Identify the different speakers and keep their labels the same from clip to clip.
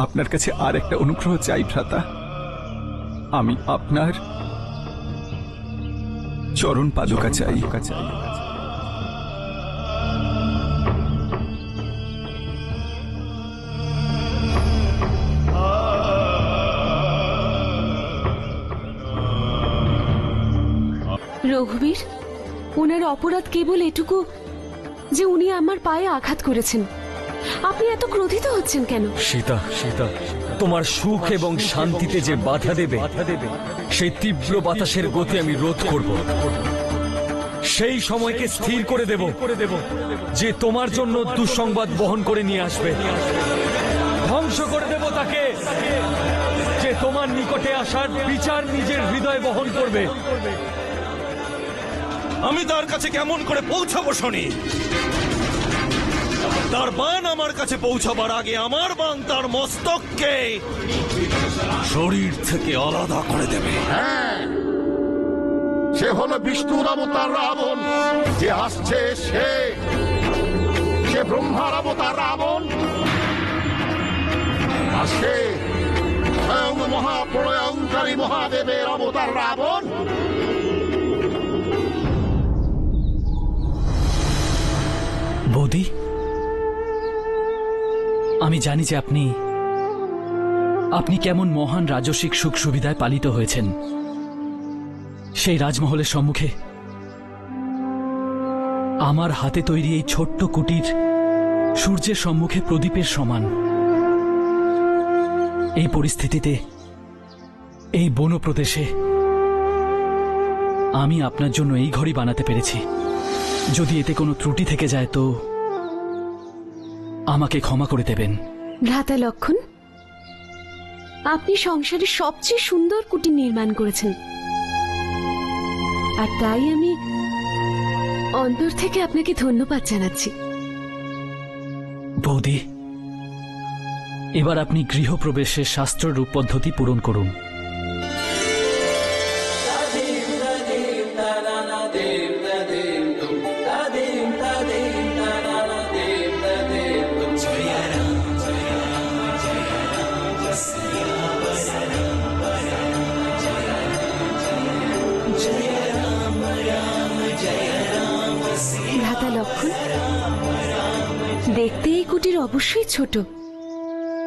Speaker 1: আপনার কাছে আর একটা অনুগ্রহ চাই ভ্রাতা। আমি আপনার চরণ পাদুকা চাই।
Speaker 2: রঘুবীর, ওনার অপরাধ কেবল এটুকু যে উনি আমার পায়ে আঘাত করেছেন। আপনি এত ক্রোধিত হচ্ছেন কেন?
Speaker 3: সীতা, তোমার সুখ এবং শান্তিতে যে বাধা দেবে সেই তীব্র বাতাসের গতি আমি রোধ করব। সেই সময়কে স্থির করে দেব যে তোমার জন্য দুঃসংবাদ বহন করে নিয়ে আসবে। ধ্বংস করে দেব তাকে যে তোমার নিকটে আসার বিচার নিজের হৃদয় বহন করবে।
Speaker 4: আমি তার কাছে কেমন করে পৌঁছাবো শুনি? তার বাণ আমার কাছে পৌঁছাবার আগে আমার বাণ তার মস্তককে শরীর থেকে আলাদা করে দেবে।
Speaker 5: সে হলো বিষ্ণুর অবতার রাবণ। যে আসছে সে ব্রহ্মার অবতার রাবণ। আসছে স্বয়ং মহাপ্রলয়ঙ্কারী মহাদেবের অবতার রাবণ।
Speaker 6: বৌদি, আমি জানি যে আপনি কেমন মহান রাজসিক সুখ সুবিধায় পালিত হয়েছেন। সেই রাজমহলের সম্মুখে আমার হাতে তৈরি এই ছোট্ট কুটির সূর্যের সম্মুখে প্রদীপের সমান। এই পরিস্থিতিতে, এই বন প্রদেশে আমি আপনার জন্য এই ঘরই বানাতে পেরেছি। যদি এতে কোনো ত্রুটি থেকে যায় তো আমাকে ক্ষমা করে দেবেন।
Speaker 2: ভ্রাতা লক্ষণ, আপনি সংসারের সবচেয়ে সুন্দর কুটির নির্মাণ করেছেন, আর তাই আমি অন্তর থেকে আপনাকে ধন্যবাদ জানাচ্ছি।
Speaker 6: বৌদি, এবার আপনি গৃহপ্রবেশের শাস্ত্র রূপ পদ্ধতি পূরণ করুন।
Speaker 2: ভ্রাতা লক্ষণ, দেখতে এই কুটির অবশ্যই ছোট,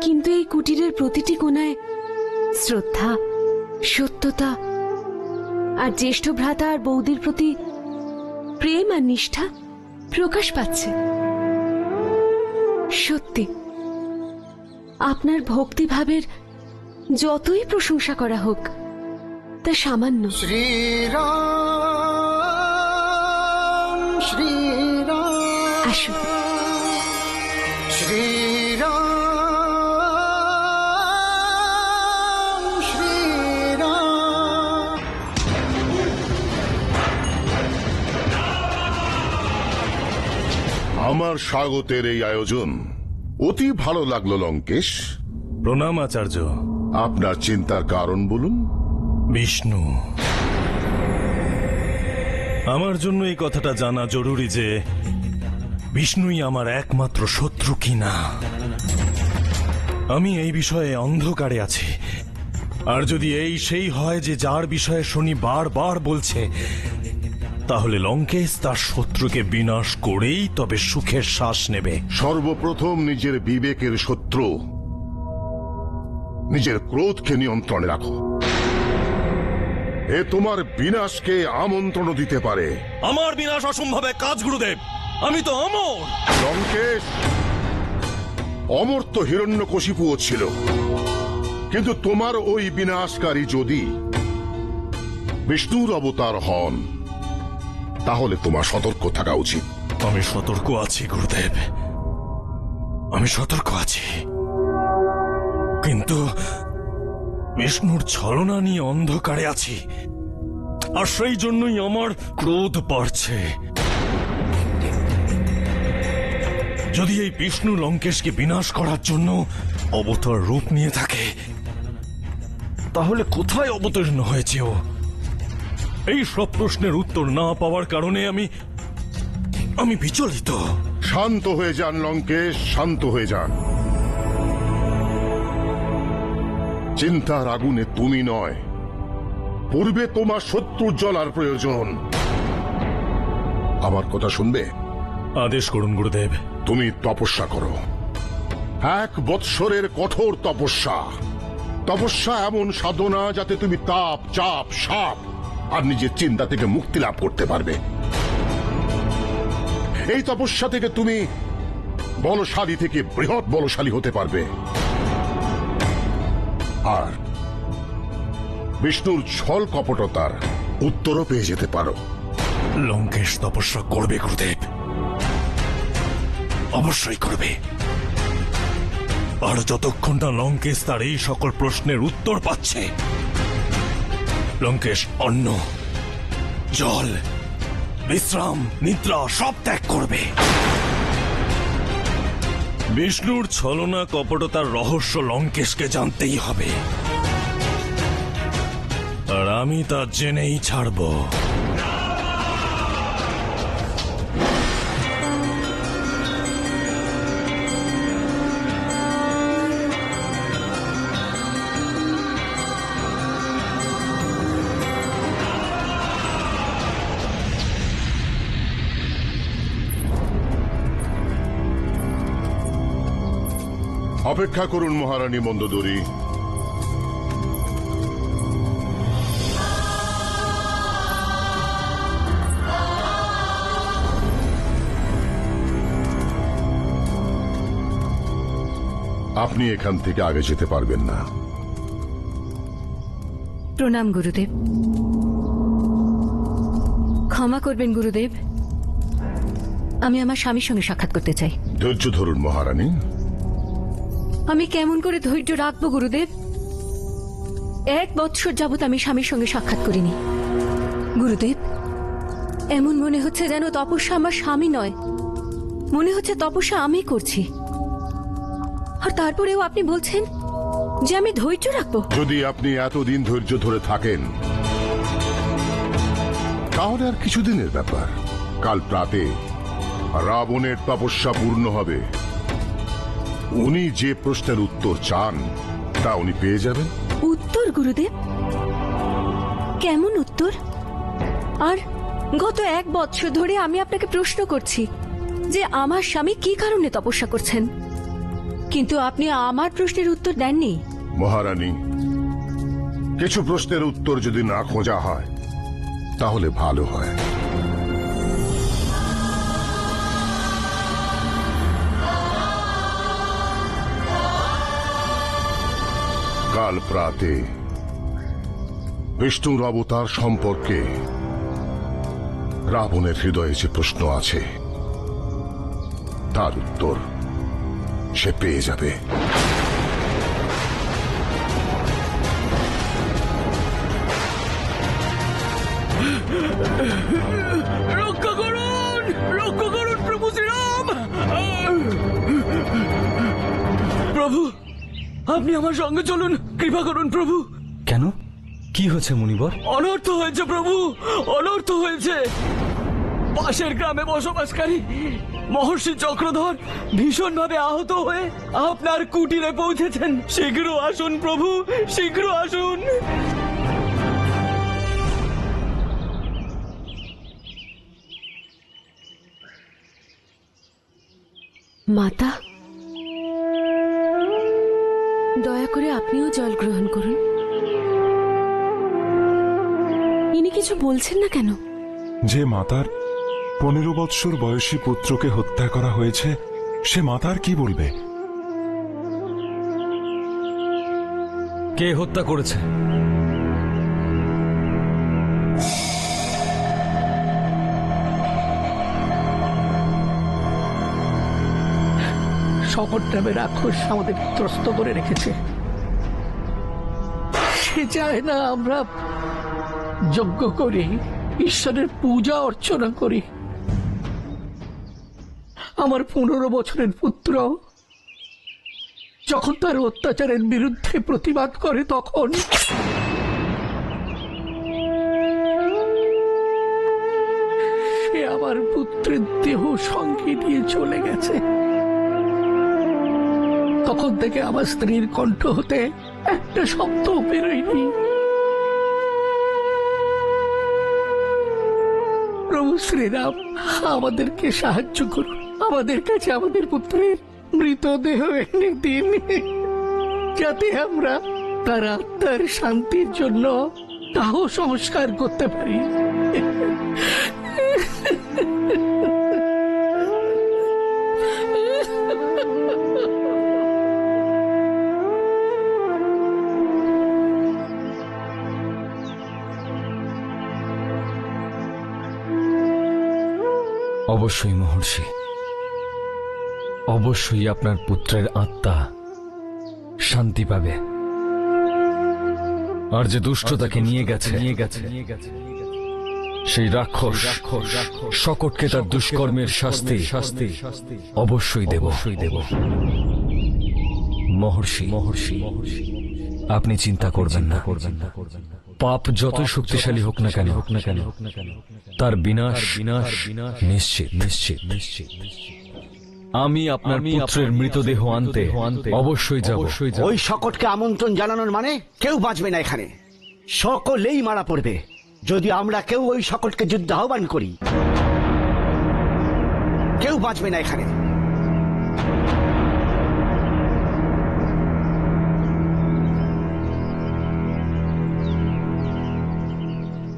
Speaker 2: কিন্তু এই কুটিরের প্রতিটি কোণায় শ্রদ্ধা, সত্যতা আর জ্যেষ্ঠ ভ্রাতা আর বৌদির প্রতি প্রেম আর নিষ্ঠা প্রকাশ পাচ্ছে। সত্যি আপনার ভক্তিভাবের যতই প্রশংসা করা হোক তা সামান্য।
Speaker 5: শ্রীরাম শ্রীরাম
Speaker 2: আসুন।
Speaker 5: শ্রীরাম শ্রীরাম। আমার স্বাগতের এই আয়োজন অতি ভালো লাগলো লঙ্কেশ।
Speaker 4: প্রণাম আচার্য।
Speaker 5: আপনার চিন্তার কারণ বলুন।
Speaker 4: বিষ্ণু, আমার জন্য এই কথাটা জানা জরুরি যে বিষ্ণুই আমার একমাত্র শত্রু কিনা। আমি এই বিষয়ে অন্ধকারে আছি, আর যদি এই সেই হয় যে যার বিষয়ে শনি বারবার বলছে, তাহলে লঙ্কেশ তার শত্রুকে বিনাশ করেই তবে সুখের শ্বাস নেবে।
Speaker 5: সর্বপ্রথম নিজের বিবেকের শত্রু নিজের ক্রোধকে নিয়ন্ত্রণে রাখো। এ তোমার বিনাশকে আমন্ত্রণ দিতে পারে।
Speaker 4: আমার বিনাশ অসম্ভব এক কাজ গুরুদেব। আমি তো অমর।
Speaker 5: লঙ্কেশ, অমর তো হিরণ্যকশিপুও ছিল, কিন্তু তোমার ওই বিনাশকারী যদি বিষ্ণুর অবতার হন তাহলে তোমার সতর্ক থাকা উচিত।
Speaker 4: আমি সতর্ক আছি গুরুদেব, আমি সতর্ক আছি, কিন্তু বিষ্ণুর ছলনা নিয়ে অন্ধকারে আছি, আর সেই জন্যই আমার ক্রোধ বাড়ছে। যদি এই বিষ্ণু লঙ্কেশকে বিনাশ করার জন্য অবতার রূপ নিয়ে থাকে, তাহলে কোথায় অবতীর্ণ হয়েছে ও? এই সব প্রশ্নের উত্তর না পাওয়ার কারণে আমি বিচলিত।
Speaker 5: শান্ত হয়ে যান লঙ্কেশ, শান্ত হয়ে যান। চিন্তার আগুনে তুমি নয়, পূর্বে তোমার শত্রু জ্বলার প্রয়োজন। আমার কথা শুনবে?
Speaker 4: আদেশ করুন গুরুদেব।
Speaker 5: তুমি তপস্যা করো, 1 বৎসরের কঠোর তপস্যা। তপস্যা এমন সাধনা যাতে তুমি তাপ, চাপ, সাপ আর নিজের চিন্তা থেকে মুক্তি লাভ করতে পারবে। এই তপস্যা থেকে তুমি বলশালী থেকে বৃহৎ বলশালী হতে পারবে, আর বিষ্ণুর ছল কপটতার উত্তরও পেয়ে যেতে পারো।
Speaker 4: লঙ্কেশ তপস্যা করবে গুরুদেব, অবশ্যই করবে। আর যতক্ষণ না লঙ্কেশ তার এই সকল প্রশ্নের উত্তর পাচ্ছে, লঙ্কেশ অন্ন, জল, বিশ্রাম, নিদ্রা সব ত্যাগ করবে। বিষ্ণুর ছলনা কপটতার রহস্য লঙ্কেশকে জানতেই হবে, আর আমি তা জেনেই ছাড়ব।
Speaker 5: অপেক্ষা করুন মহারানী মন্দোদরী। আপনি এখান থেকে আগে যেতে পারবেন না।
Speaker 2: প্রণাম গুরুদেব। ক্ষমা করবেন গুরুদেব, আমি আমার স্বামীর সঙ্গে সাক্ষাৎ করতে চাই।
Speaker 5: ধৈর্য ধরুন মহারানী।
Speaker 2: আমি কেমন করে ধৈর্য রাখবো গুরুদেব? 1 বৎসর যাবত আমি স্বামীর সঙ্গে সাক্ষাৎ করিনি। গুরুদেব, এমন মনে হচ্ছে যেন তপস্যা আমার স্বামী নয়, মনে হচ্ছে তপস্যা আমি করছি। আর তারপরেও আপনি বলছেন যে আমি ধৈর্য রাখবো।
Speaker 5: যদি আপনি এতদিন ধৈর্য ধরে থাকেন তাহলে আর কিছুদিনের ব্যাপার। কাল প্রাতে রাবণের তপস্যা পূর্ণ হবে। উনি যে প্রশ্নের উত্তর চান তা উনি পেয়ে যাবেন।
Speaker 2: উত্তর গুরুদেব? কেমন উত্তর? আর গত 1 বৎসর ধরে আমি আপনাকে প্রশ্ন করছি যে আমার স্বামী কি কারণে তপস্যা করছেন, কিন্তু আপনি আমার প্রশ্নের উত্তর দেননি।
Speaker 5: মহারানী, কিছু প্রশ্নের উত্তর যদি না খোঁজা হয় তাহলে ভালো হয়। কাল প্রাতে বিষ্ণুর অবতার সম্পর্কে রাবণের হৃদয়ে যে প্রশ্ন আছে তার উত্তর সে পেয়ে যাবে।
Speaker 3: রক্ষা করুন, রক্ষা করুন প্রভু শ্রীরাম। প্রভু, আপনি আমার সঙ্গে চলুন, কৃপা করুন প্রভু।
Speaker 1: কেন, কি হয়েছে মুনিবর?
Speaker 3: অনর্থ হয়েছে প্রভু, অনর্থ হয়েছে। পাশের গ্রামে বসবাসকারী মহর্ষি চক্রধর ভীষণভাবে আহত হয়ে আপনার কুটিরে পৌঁছেছেন। শীঘ্র আসুন প্রভু, শীঘ্র আসুন।
Speaker 2: মাতা, দয়া করে আপনিও জল গ্রহণ করুন। ইনি কিছু বলছেন না কেন?
Speaker 7: যে মাতার 15 বৎসর বয়সী পুত্রকে হত্যা করা হয়েছে, সে মাতার কি বলবে?
Speaker 3: কে হত্যা করেছে?
Speaker 8: শপথ নামে রাক্ষস আমাদের ত্রস্ত করে রেখেছে। সে চায় না আমরা যজ্ঞ করি, ঈশ্বরের পূজা অর্চনা করি। আমার 15 বছরের পুত্র যখন তার অত্যাচারের বিরুদ্ধে প্রতিবাদ করে, তখন সে আমার পুত্রের দেহ সঙ্গে নিয়ে চলে গেছে। তখন থেকে আমার স্ত্রীর কণ্ঠ হতে একটা শব্দ বেরোয়নি। প্রভু শ্রীরাম, আমাদেরকে সাহায্য করুন। আমাদের কাছে আমাদের পুত্রের মৃতদেহ এনে দিন, যাতে আমরা তার আত্মার শান্তির জন্য দাহ সংস্কার করতে পারি।
Speaker 3: অবশ্যই মহর্ষি, অবশ্যই আপনার পুত্রের আত্মা শান্তি পাবে। আর যে দুষ্ট তাকে নিয়ে গেছে সেই রাক্ষস শকটকে তার দুষ্কর্মের শাস্তি অবশ্যই দেব। মহর্ষি, আপনি চিন্তা করবেন না। পাপ যত শক্তিশালী হোক না কেন তার বিনাশ নিশ্চিত। আমি আপনার পুত্রের মৃতদেহ আনতে অবশ্যই যাব।
Speaker 9: ওই শকটকে আমন্ত্রণ জানানোর মানে কেউ বাঁচবে না এখানে, সকলেই মারা পড়বে যদি আমরা কেউ ওই শকটকে যুদ্ধ আহ্বান করি। কেউ বাঁচবে না এখানে।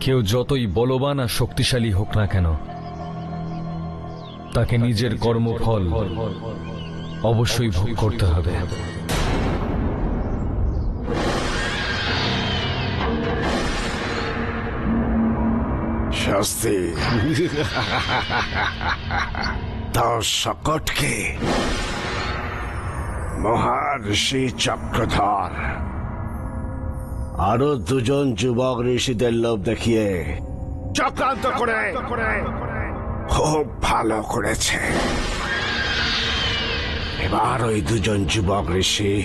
Speaker 3: কেউ যতই বলবান আর শক্তিশালী হোক না কেন তাকে নিজের কর্মফল অবশ্যই ভোগ করতে হবে।
Speaker 9: শাস্তি তাও শকটকে। মহর্ষি চক্রধর আরো দুজন যুবক ঋষিদের লোভ দেখিয়ে চক্রান্ত করে খুব ভালো করেছে। এবার ওই দুজন যুবক ঋষি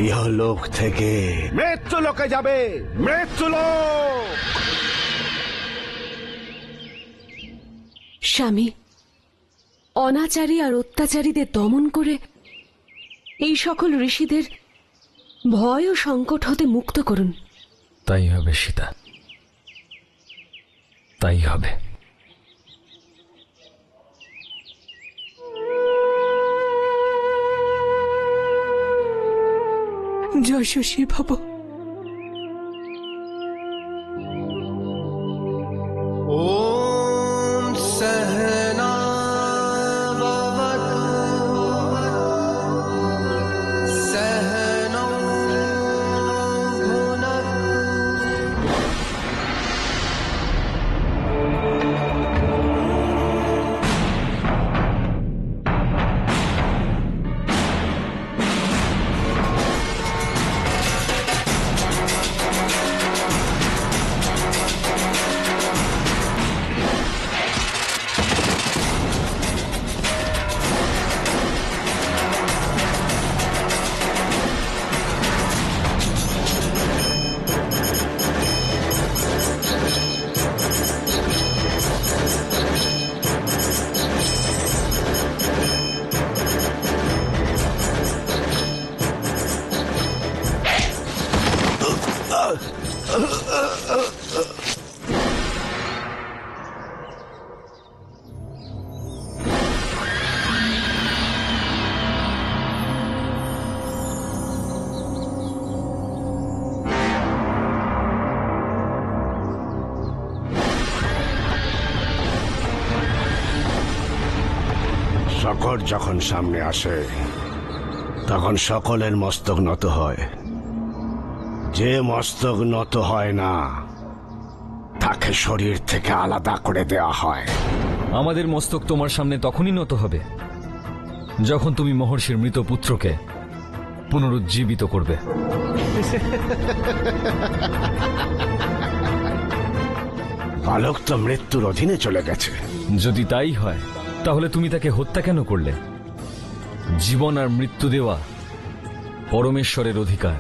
Speaker 9: ইহলোক থেকে মৃত্যু লোকে যাবে। মৃত্যুলোক।
Speaker 2: স্বামী, অনাচারী আর অত্যাচারীদের দমন করে এই সকল ঋষিদের ভয় ও সংকট হতে মুক্ত করুন।
Speaker 3: তাই হবে সীতা, তাই হবে।
Speaker 2: যশস্বী ভব।
Speaker 9: শকট যখন সামনে আসে তখন সকলের মস্তক নত হয়। যে মস্তক নত হয় না তাকে শরীর থেকে আলাদা করে দেওয়া হয়।
Speaker 3: আমাদের মস্তক তোমার সামনে তখনই নত হবে যখন তুমি মহর্ষির মৃত পুত্রকে পুনরুজ্জীবিত করবে।
Speaker 9: বালক তো মৃত্যুর অধীনে চলে গেছে।
Speaker 3: যদি তাই হয় তাহলে তুমি তাকে হত্যা কেন করলে? জীবন আর মৃত্যু দেওয়া পরমেশ্বরের অধিকার।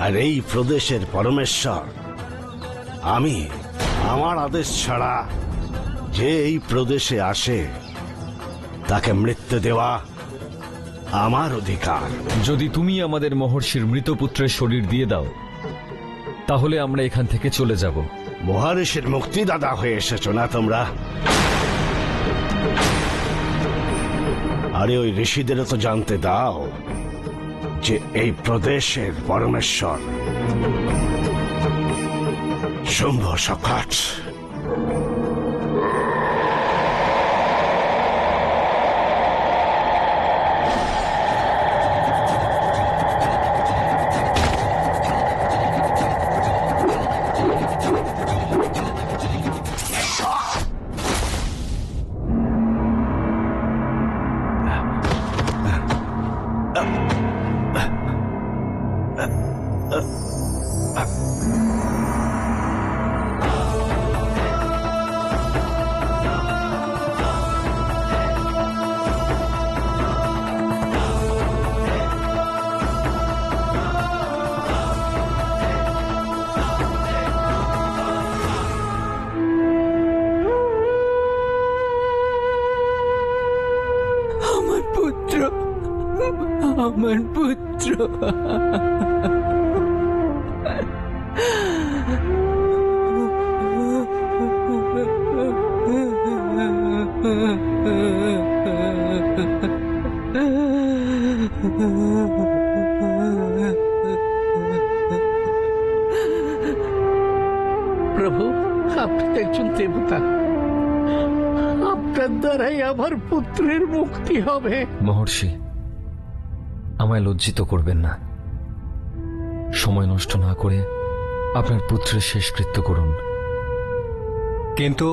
Speaker 9: আর এই প্রদেশের পরমেশ্বর আমি। আমার আদেশ ছাড়া যে এই প্রদেশে আসে তাকে মৃত্যু দেওয়া আমার অধিকার।
Speaker 3: যদি তুমি আমাদের মহর্ষির মৃত পুত্রের শরীর দিয়ে দাও তাহলে আমরা এখান থেকে চলে যাব।
Speaker 9: মহারিষির মুক্তিদাতা হয়ে এসেছো না তোমরা? আরে ওই ঋষিদেরও তো জানতে দাও যে এই প্রদেশের পরমেশ্বর শুম্ভ সকাট
Speaker 8: আমার পুত্র, আমার পুত্র। প্রভু, আপনি তো একজন দেবতা, আপনার দ্বারাই আমার পুত্রের মুক্তি হবে।
Speaker 3: মহর্ষি, আমায় লজ্জিত করবেন না। সময় নষ্ট না করে আপনার পুত্রের শেষকৃত্য করুন।
Speaker 1: কিন্তু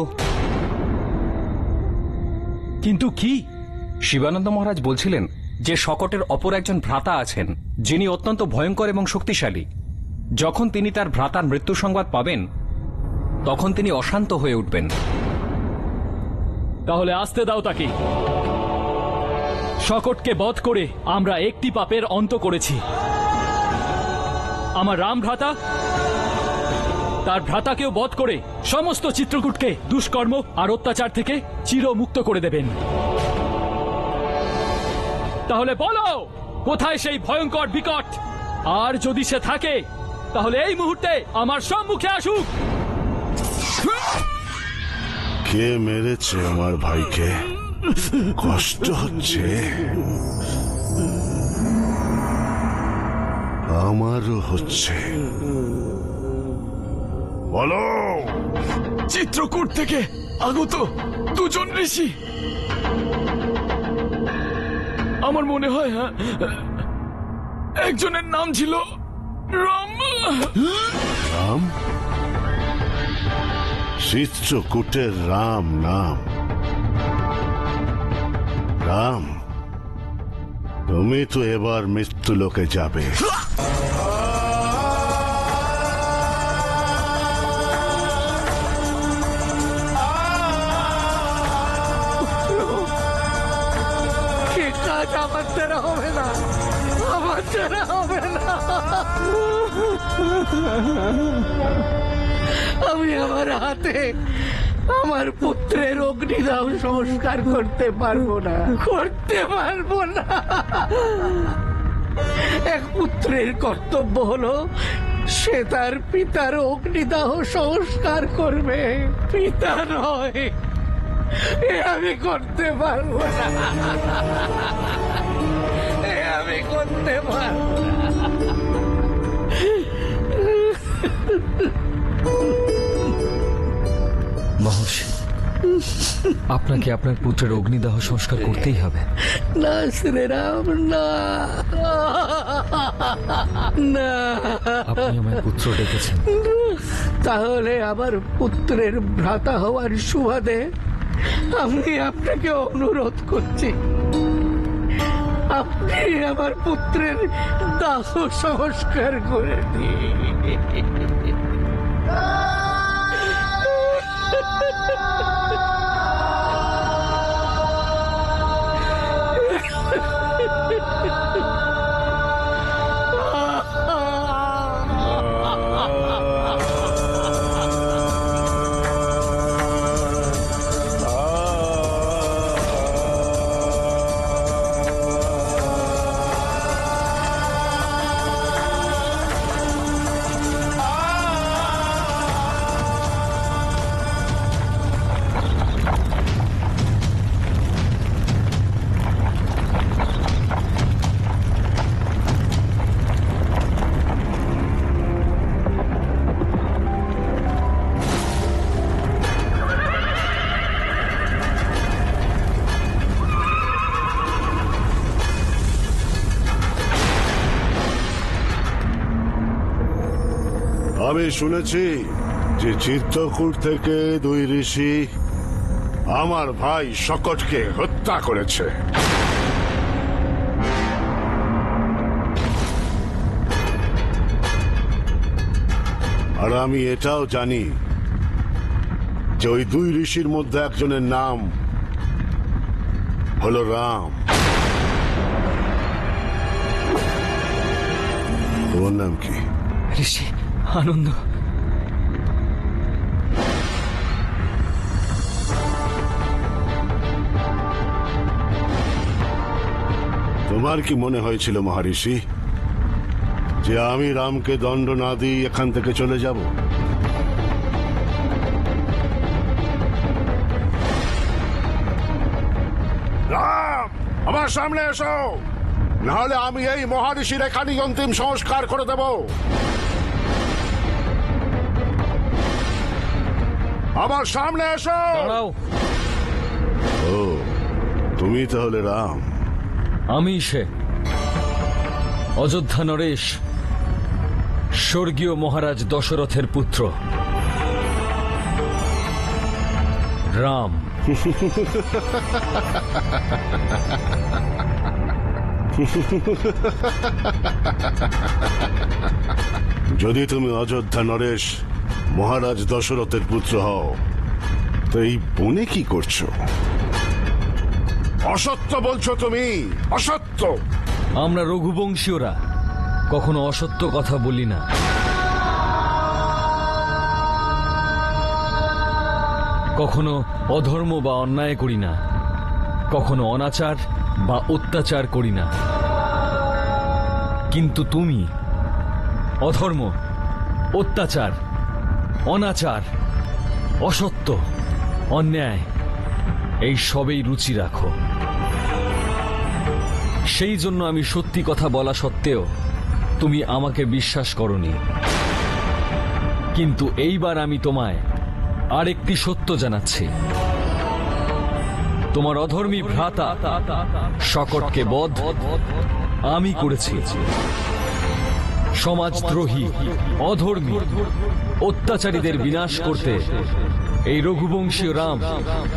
Speaker 6: কিন্তু কি?
Speaker 1: শিবানন্দ মহারাজ বলছিলেন যে শকটের অপর একজন ভ্রাতা আছেন যিনি অত্যন্ত ভয়ঙ্কর এবং শক্তিশালী। যখন তিনি তার ভ্রাতার মৃত্যু সংবাদ পাবেন তখন তিনি অশান্ত হয়ে উঠবেন।
Speaker 6: তাহলে আসতে দাও তাকে। শকটকে বধ করে আমরা একটি পাপের অন্ত করেছি। আমার রাম ভ্রাতা তার ভ্রাতাকেও বধ করে সমস্ত চিত্রকূটকে দুষ্কর্ম আর অত্যাচার থেকে চিরমুক্ত করে দেবেন। তাহলে বলো, কোথায় সেই ভয়ঙ্কর বিকট? আর যদি সে থাকে তাহলে এই মুহূর্তে আমার সম্মুখে আসুক।
Speaker 9: কে মেরেছে আমার ভাইকে? কষ্ট হচ্ছে? আমারও হচ্ছে। বলো।
Speaker 3: চিত্রকূট থেকে আগত দুজন ঋষি। আমার মনে হয় একজনের নাম ছিল রাম।
Speaker 9: রাম? চিত্রকূটের রাম নাম? রাম, তুমি তো এবার মৃত্যু লোকে যাবে।
Speaker 8: এ কাজ আমার দ্বারা হবে না, আমার দ্বারা হবে না। আমি আমার হাতে আমার পুত্রের অগ্নিদাহ সংস্কার করতে পারবো না, করতে পারবো না। এক পুত্রের কর্তব্য হলো সে তার পিতার অগ্নিদাহ সংস্কার করবে, পিতা নয়। এ আমি করতে পারবো না, এ আমি করতে পারবো না।
Speaker 3: মহর্ষি, আপনাকে আপনার পুত্রের অগ্নিদাহ সংস্কার করতেই হবে।
Speaker 8: না শ্রীরাম, না, না।
Speaker 3: আপনি আমার পুত্র ডেকেছেন।
Speaker 8: তাহলে আমার পুত্রের ভ্রাতা হওয়ার সুবাদে আমি আপনাকে অনুরোধ করছি, আপনি আমার পুত্রের দাহ সংস্কার করে দিন।
Speaker 9: আমি শুনেছি যে চিত্রকূট থেকে 2 ঋষি আমার ভাই শকটকে হত্যা করেছে। আর আমি এটাও জানি যে ওই 2 ঋষির মধ্যে একজনের নাম হলো রাম। তোমার নাম কি?
Speaker 3: ঋষি আনন্দ।
Speaker 9: তোমার কি মনে হয়েছিল মহারিষি যে আমি রামকে দণ্ড না দিয়ে এখান থেকে চলে যাব? রাম, আমার সামনে এসো, নাহলে আমি এই মহারিষির এখানেই অন্তিম সংস্কার করে দেব। আমার সামনে এসো।
Speaker 3: দাঁড়াও।
Speaker 9: ও, তুমি তাহলে রাম?
Speaker 3: আমি সে অযোধ্যা নরেশ, স্বর্গীয় মহারাজ দশরথের পুত্র রাম।
Speaker 9: যদি তুমি অযোধ্যা নরেশ মহারাজ দশরথের পুত্র হও, তো এই বনে কি করছো? অসত্য বলছো তুমি, অসত্য।
Speaker 3: আমরা রঘুবংশীয়রা কখনো অসত্য কথা বলি না। কখনো অধর্ম বা অন্যায় করি না, কখনো অনাচার বা অত্যাচার করি না। কিন্তু তুমি অধর্ম, অত্যাচার, অনাচার, অসত্য, অন্যায় এই সবেই রুচি রাখো। সেই জন্য আমি সত্যি কথা বলা সত্ত্বেও তুমি আমাকে বিশ্বাস করনি। কিন্তু এইবার আমি তোমায় আরেকটি সত্য জানাচ্ছি। তোমার অধর্মী ভ্রাতা শকটকে বধ আমি করেছি। সমাজদ্রোহী, অধর্মী, অত্যাচারীদের বিনাশ করতে এই রঘুবংশীয় রাম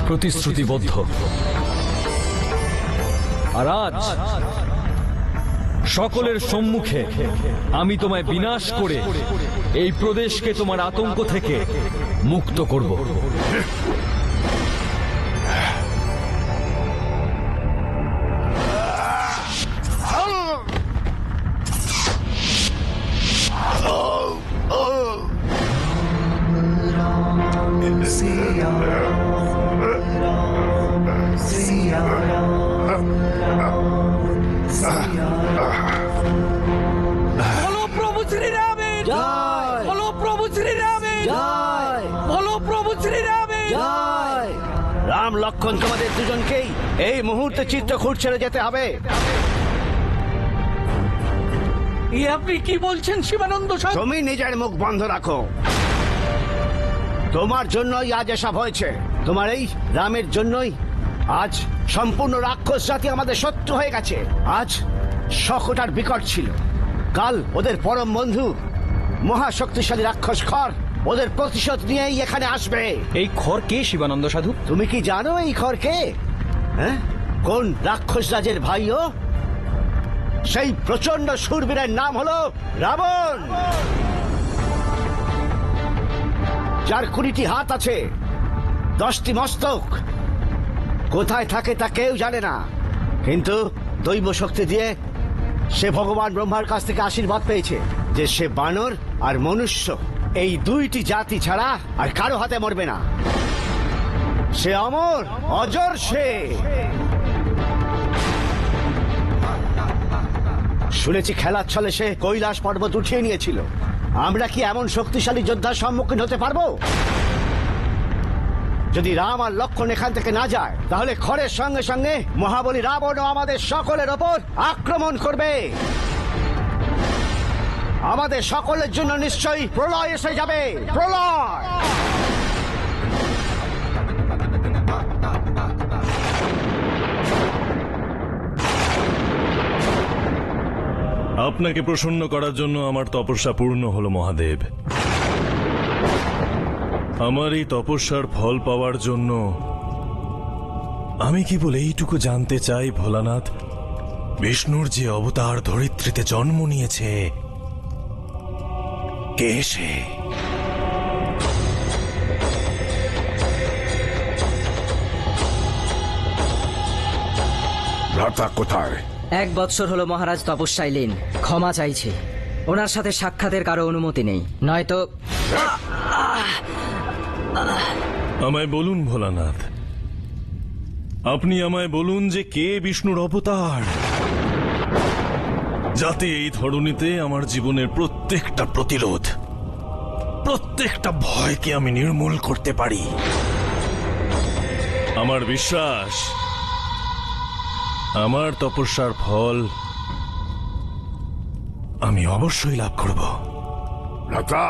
Speaker 3: প্রতিশ্রুতিবদ্ধ। আর আজ সকলের সম্মুখে আমি তোমায় বিনাশ করে এই প্রদেশকে তোমার আতঙ্ক থেকে মুক্ত করব।
Speaker 8: বলো প্রভু শ্রীরামের জয়, বলো প্রভু শ্রীরামের জয়, বলো প্রভু শ্রীরামের জয়।
Speaker 9: রাম লক্ষণ তোমাদের দুজনকেই এই মুহূর্তে চিত্রকূট ছেড়ে যেতে হবে।
Speaker 8: আপনি কি বলছেন শিবানন্দ সাধু?
Speaker 9: তুমি নিজের মুখ বন্ধ রাখো। তোমার জন্যই আজ এসব হয়েছে। তোমার এই রামের জন্যই আজ সম্পূর্ণ রাক্ষস জাতি আমাদের শত্রু হয়ে গেছে। আজ শকট আর বিকট ছিল, কাল ওদের পরম বন্ধু মহাশক্তিশালী রাক্ষস খর ওদের প্রতিশোধ নিয়েই এখানে আসবে।
Speaker 1: এই খর কে শিবানন্দ সাধু?
Speaker 9: তুমি কি জানো এই খর কে? হ্যাঁ, কোন রাক্ষস রাজের ভাইও? সেই প্রচন্ড শূরবীরের নাম হলো রাবণ, যার 20টি হাত আছে, 10টি মস্তক। কোথায় থাকে তা কেউ জানে না, কিন্তু দৈব শক্তি দিয়ে সে ভগবান ব্রহ্মার কাছ থেকে আশীর্বাদ পেয়েছে যে সে বানর আর মনুষ্য এই 2টি জাতি ছাড়া আর কারো হাতে মরবে না। সে অমর, অজর। সে শুনেছি খেলার ছলে সে কৈলাস পর্বত উঠিয়ে নিয়েছিল। আমরা কি এমন শক্তিশালী যোদ্ধার সম্মুখীন হতে পারবো? যদি রাম আর লক্ষণ এখান থেকে না যায়, তাহলে খড়ের সঙ্গে সঙ্গে মহাবলী রাবণও আমাদের সকলের ওপর আক্রমণ করবে। আমাদের সকলের জন্য নিশ্চয়ই প্রলয় এসে যাবে, প্রলয়।
Speaker 4: আপনাকে প্রসন্ন করার জন্য আমার তপস্যা পূর্ণ হলো মহাদেব। আমার এই তপস্যার ফল পাওয়ার জন্য আমি কেবল এইটুকু জানতে চাই ভোলানাথ, বিষ্ণুর যে অবতার ধরিত্রীতে জন্ম নিয়েছে, কে সে?
Speaker 9: ভ্রাতা কোথায়?
Speaker 10: 1 বৎসর হলো মহারাজ তপস্যায় লীন। ক্ষমা চাইছে। ওনার সাথে সাক্ষাতের কারো অনুমতি নেই, নয়তো
Speaker 4: আমায় বলুন ভোলানাথ, আপনি আমায় বলুন যে কে বিষ্ণুর অবতার, যাতে এই ধরনীতে আমার জীবনের প্রত্যেকটা প্রতিরোধ, প্রত্যেকটা ভয়কে আমি নির্মূল করতে পারি। আমার বিশ্বাস আমার তপস্যার ফল আমি অবশ্যই লাভ করব।
Speaker 5: ভ্রাতা,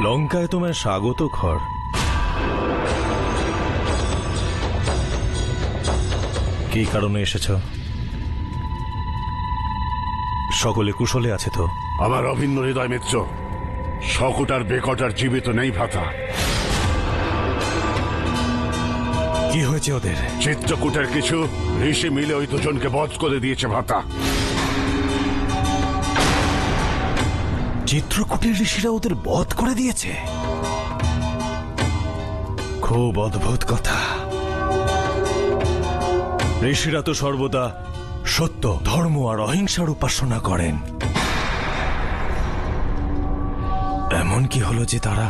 Speaker 4: লঙ্কায় তোমায় স্বাগত খর। কি কারণে এসেছ? সকলে কুশলে আছে তো?
Speaker 5: আমার অভিন্ন হৃদয় মিত্র শকুটার বেকটার জীবিত নেই ভ্রাতা।
Speaker 4: কি হয়েছে ওদের?
Speaker 5: চিত্রকূটের কিছু ঋষি মিলে ওই দুজনকে বধ করে দিয়েছে ভ্রাতা।
Speaker 4: চিত্রকূটের ঋষিরা ওদের বধ করে দিয়েছে? খুব অদ্ভুত কথা। ঋষিরা তো সর্বদা সত্য, ধর্ম আর অহিংসার উপাসনা করেন। এমন কি হলো যে তারা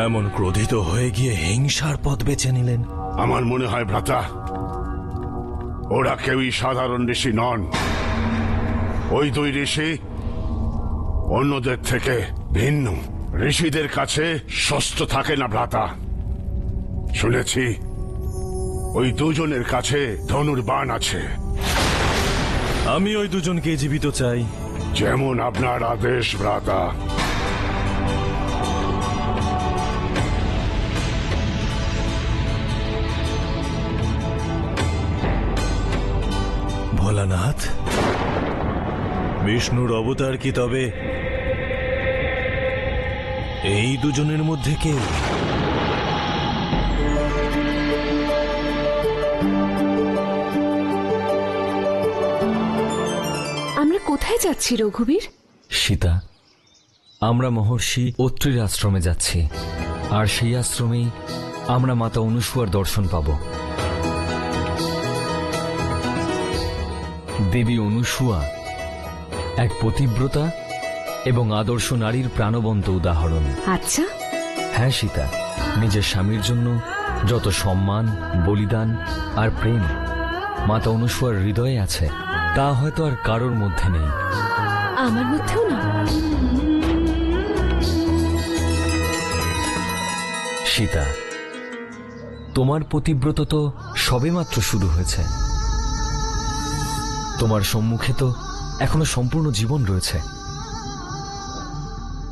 Speaker 4: এমন ক্রোধিত হয়ে গিয়ে হিংসার পথ বেছে নিলেন?
Speaker 5: আমার মনে হয় ভ্রাতা, ওরা কেউই সাধারণ ঋষি নন। ওই 2 ঋষি অন্যদের থেকে ভিন্ন। ঋষিদের কাছে শস্ত্র থাকে না ভ্রাতা। শুনেছি ওই দুজনের কাছে ধনুর্বাণ আছে।
Speaker 4: আমি ওই দুজনকে জীবিত চাই।
Speaker 5: যেমন আপনার আদেশ ভ্রাতা।
Speaker 4: ভোলানাথ, বিষ্ণুর অবতার কি তবে এই দুজনের মধ্যে কেউ?
Speaker 2: আমরা কোথায় যাচ্ছি রঘুবীর?
Speaker 3: সীতা, আমরা মহর্ষি অত্রির আশ্রমে যাচ্ছি, আর সেই আশ্রমেই আমরা মাতা অনুসুয়ার দর্শন পাব। দেবী অনুসুয়া এক পতিব্রতা এবং আদর্শ নারীর প্রাণবন্ত উদাহরণ।
Speaker 2: আচ্ছা,
Speaker 3: হ্যাঁ সীতা, নিজের স্বামীর জন্য যত সম্মান, বলিদান আর প্রেম মাতা অনুসুয়ার হৃদয়ে আছে, তা হয়তো আর কারোর মধ্যে নেই।
Speaker 2: আমার মধ্যেও না।
Speaker 3: সীতা, তোমার পতিব্রত তো সবেমাত্র শুরু হয়েছে। তোমার সম্মুখে তো এখনো সম্পূর্ণ জীবন রয়েছে।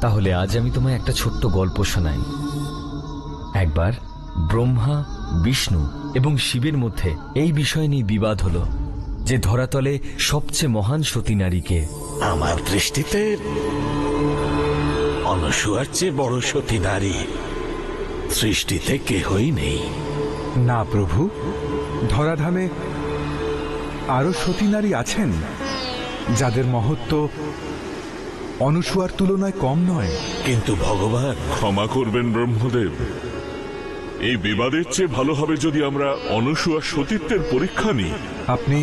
Speaker 3: তাহলে আজ আমি তোমায় একটা ছোট্ট গল্প শোনাই। একবার ব্রহ্মা, বিষ্ণু এবং শিবের মধ্যে এই বিষয় নিয়ে বিবাদ হলো যে ধরাতলে সবচেয়ে মহান সতী নারীকে।
Speaker 9: আমার দৃষ্টিতে অনসূয়ার চেয়ে বড় সতী নারী সৃষ্টিতে কেহই নেই।
Speaker 11: না প্রভু, ধরাধামে আরো সতী নারী আছেন যাদের মহত্ব অনুসূয়ার তুলনায় কম নয়।
Speaker 9: কিন্তু ভগবান,
Speaker 12: ক্ষমা করবেন ব্রহ্মদেব, এই বিবাদের চেয়ে ভালো হবে যদি আমরা অনুসূয়া সতীত্বের পরীক্ষা নিই।
Speaker 11: আপনি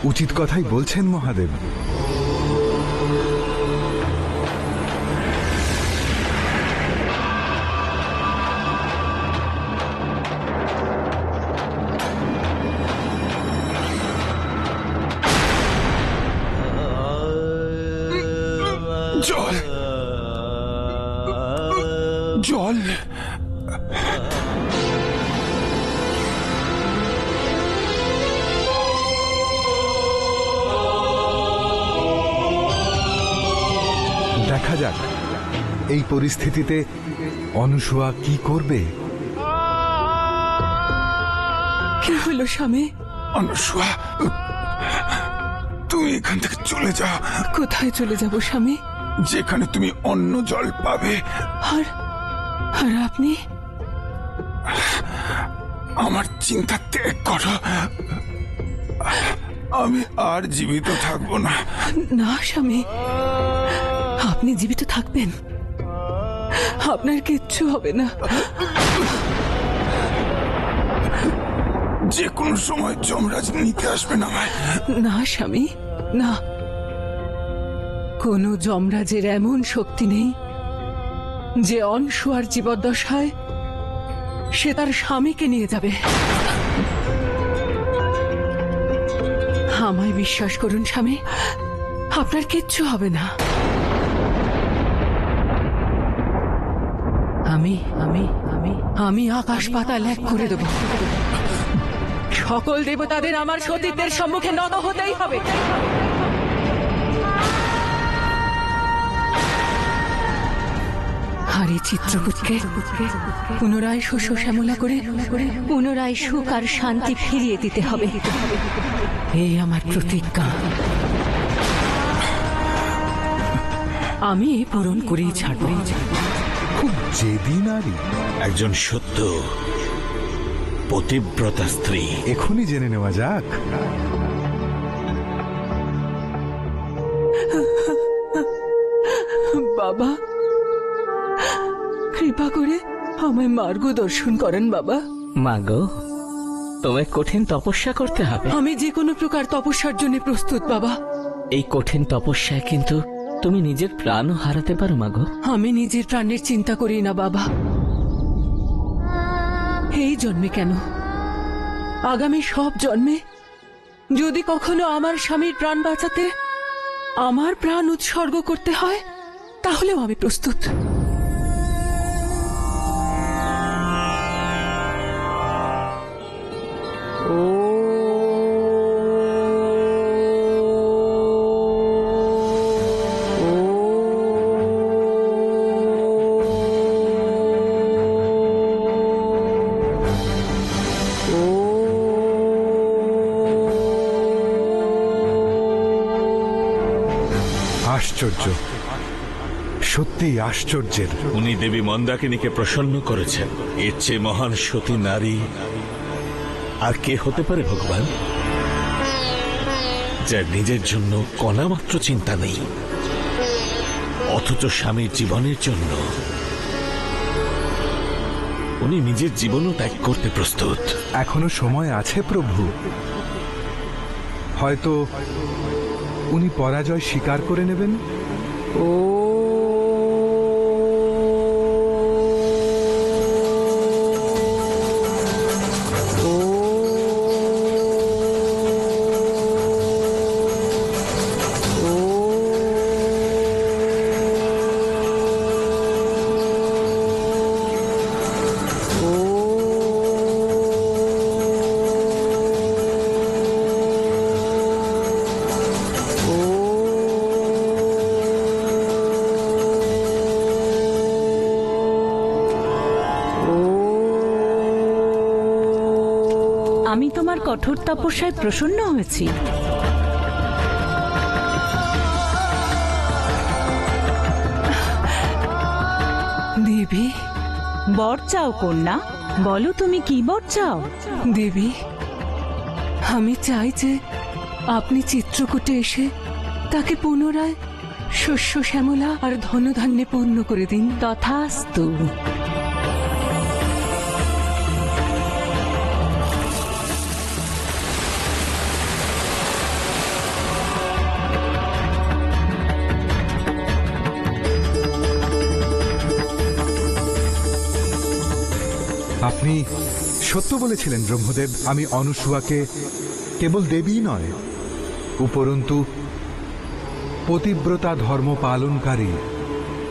Speaker 11: উচিত কথাই বলছেন মহাদেব।
Speaker 7: জল, জল।
Speaker 11: দেখা যাক এই পরিস্থিতিতে অনুসূয়া কি করবে।
Speaker 13: কি হলো স্বামী?
Speaker 7: অনুসুয়া, তুমি এখান থেকে চলে যাও।
Speaker 8: কোথায় চলে যাব স্বামী?
Speaker 7: যেখানে তুমি অন্য জল পাবে।
Speaker 8: আর আর আপনি?
Speaker 7: আমার চিন্তা ত্যাগ করো, আমি আর জীবিত থাকবো না।
Speaker 8: না স্বামী, আপনি জীবিত থাকবেন, আপনার কিচ্ছু হবে না।
Speaker 7: যে কোনো সময় যমরাজ নিতে আসবেন আমায়।
Speaker 8: না স্বামী, না, কোন যমরাজের এমন শক্তি নেই যে অনসুয়ার জীবদ্দশায় সে তার স্বামীকে নিয়ে যাবে। আমায় বিশ্বাস করুন স্বামী, আপনার কিচ্ছু হবে না। আমি আমি আমি আমি আকাশ পাতাল এক করে দেব। সকল দেবতাদের আমার সতীত্বের সম্মুখে নত হতেই হবে। আর এই চিত্রকূটকে পুনরায় শস্য শ্যামলা করে পুনরায় সুখ আর শান্তি ফিরিয়ে দিতে হবে। এই আমার প্রতিজ্ঞা, আমি পূরণ করেই ছাড়ব।
Speaker 11: খুব জেদি নারী,
Speaker 9: একজন সত্য পতিব্রতা স্ত্রী।
Speaker 11: এখনই জেনে নেওয়া যাক।
Speaker 8: বাবা, কৃপা করে আমায় মার্গদর্শন করেন বাবা।
Speaker 6: মাগো, তোমায় কঠিন তপস্যা করতে হবে।
Speaker 8: আমি যে কোনো প্রকার তপস্যার জন্য প্রস্তুত বাবা।
Speaker 6: এই কঠিন তপস্যায় কিন্তু তুমি নিজের প্রাণও হারাতে পারো মাগো।
Speaker 8: আমি নিজের প্রাণের চিন্তা করি না বাবা, এই জন্মে কেন, আগামী সব জন্মে যদি কখনো আমার স্বামীর প্রাণ বাঁচাতে আমার প্রাণ উৎসর্গ করতে হয়, তাহলেও আমি প্রস্তুত।
Speaker 11: আশ্চর্য, সত্যি আশ্চর্যের।
Speaker 9: উনি দেবী মন্দাকিনীকে প্রসন্ন করেছেন। এর চেয়ে মহান সতী নারী আর কে হতে পারে ভগবান, যার নিজের জন্য কণা মাত্র চিন্তা নেই, অথচ স্বামীর জীবনের জন্য উনি নিজের জীবনও ত্যাগ করতে প্রস্তুত।
Speaker 11: এখনো সময় আছে প্রভু, হয়তো উনি পরাজয় স্বীকার করে নেবেন।
Speaker 13: আমি তোমার কঠোর তপস্যায় প্রসন্ন হয়েছি।
Speaker 8: দেবী,
Speaker 13: বর চাও কন্যা, বলো তুমি কি বর চাও?
Speaker 8: দেবী, আমি চাই যে আপনি চিত্রকূটে এসে তাকে পুনরায় শস্য শ্যামলা আর ধনধান্যে পূর্ণ করে দিন।
Speaker 13: তথাস্তু।
Speaker 11: আপনি সত্য বলেছিলেন ব্রহ্মদেব, আমি অনুসুয়াকে কেবল দেবী নয়, উপরন্তু পতিব্রতা ধর্ম পালনকারী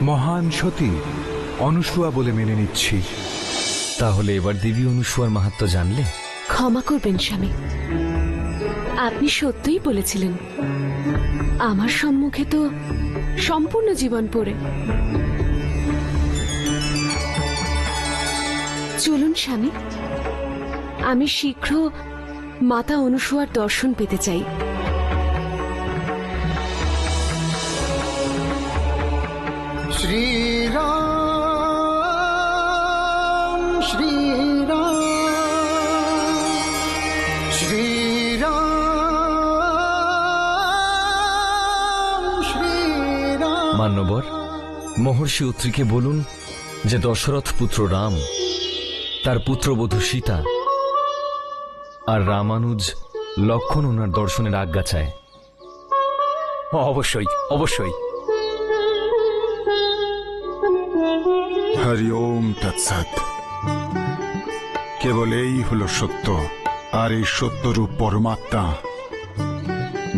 Speaker 11: মহান সতী অনুসুয়া বলে মেনে নিচ্ছি।
Speaker 3: তাহলে এবার দেবী অনুসুয়ার মাহাত্ম্য জানলে?
Speaker 2: ক্ষমা করবেন স্বামী, আপনি সত্যই বলেছিলেন। আমার সম্মুখে তো সম্পূর্ণ জীবন পড়ে। চলুন স্বামী, আমি শীঘ্র মাতা অনুসুয়ার দর্শন পেতে চাই।
Speaker 9: শ্রীরাম শ্রীরাম শ্রীরাম শ্রীরাম।
Speaker 3: মান্যবর, মহর্ষি অত্রিকে বলুন যে দশরথ পুত্র রাম, তার পুত্রবধূ সীতা আর রামানুজ লক্ষণ ওনার দর্শনের আজ্ঞা চায়।
Speaker 1: অবশ্যই অবশ্যই।
Speaker 7: হরি ওম তৎসৎ। কেবল এই হলো সত্য, আর এই সত্যরূপ পরমাত্মা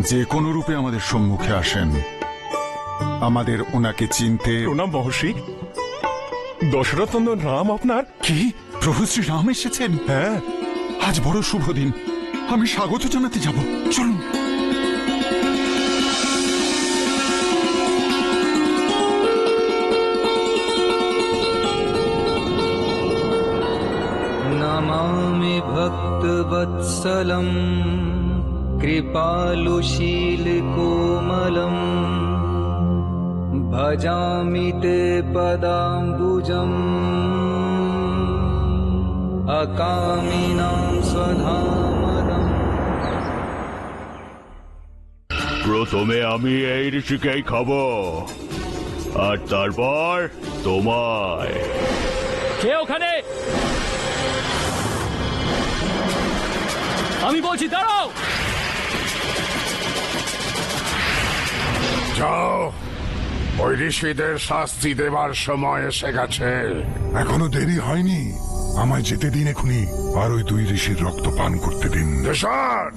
Speaker 7: যে কোনো রূপে আমাদের সম্মুখে আসেন, আমাদের ওনাকে চিনতে।
Speaker 4: প্রণাম মহর্ষি। দশরথ নন্দন রাম আপনার।
Speaker 7: কি, প্রভু শ্রী রাম এসেছেন?
Speaker 4: হ্যাঁ,
Speaker 7: আজ বড় শুভ দিন, আমি স্বাগত জানাতে যাব। চলুন।
Speaker 10: নমামি ভক্তবৎসলম কৃপালুশীল কোমলম ভজামি তে পদাম্বুজম অকামিনাম স্বধামদম।
Speaker 12: প্রথমে আমি এই ঋষিকেই খাবো, আর তারপর তোমায়।
Speaker 6: কে ওখানে? আমি বলছি দাঁড়াও।
Speaker 5: যাও, ওই ঋষিদের শাস্তি দেবার সময় এসে গেছে।
Speaker 7: এখনো দেরি হয়নি, আমায় যেতে দিন এখনই, আর ওই দুই ঋষির রক্ত পান করতে দিন।
Speaker 5: দেশান,